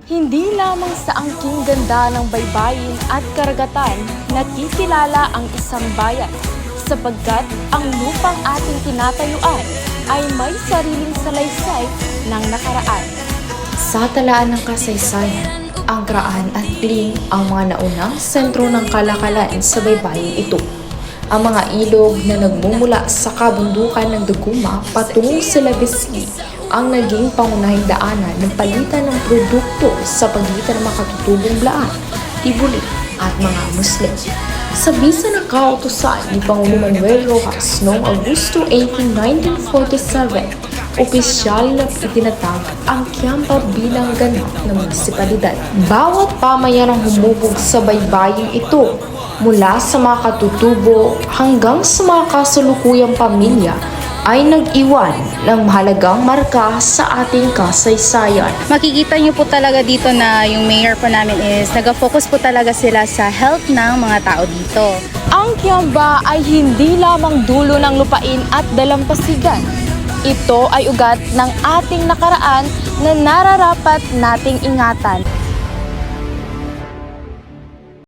Hindi lamang sa angking ganda ng baybayin at karagatan nakikilala ang isang bayan sapagkat ang lupang ating tinatayuan ay may sariling salaysay ng nakaraan. Sa talaan ng kasaysayan, ang Graan at Kling ang mga naunang sentro ng kalakalan sa baybayin ito. Ang mga ilog na nagmumula sa kabundukan ng Duguma patungo sa Labesi ang naging pangunahing daanan ng palitan ng produkto sa pagitan ng mga katutubong Blaan, Tibuli at mga Muslim. Sa bisa ng kautusan ni Pangulo Manuel Rojas noong Agosto 18, 1947, opisyal na itinatag ang Kiamba bilang ganap na munisipalidad. Bawat pamayanang humubog sa baybaying ito, mula sa mga katutubo hanggang sa mga kasalukuyang pamilya, ay nag-iwan ng mahalagang marka sa ating kasaysayan. Makikita niyo po talaga dito na yung mayor po namin is nag-focus po talaga sila sa health ng mga tao dito. Ang Kiamba ay hindi lamang dulo ng lupain at dalampasigan. Ito ay ugat ng ating nakaraan na nararapat nating ingatan.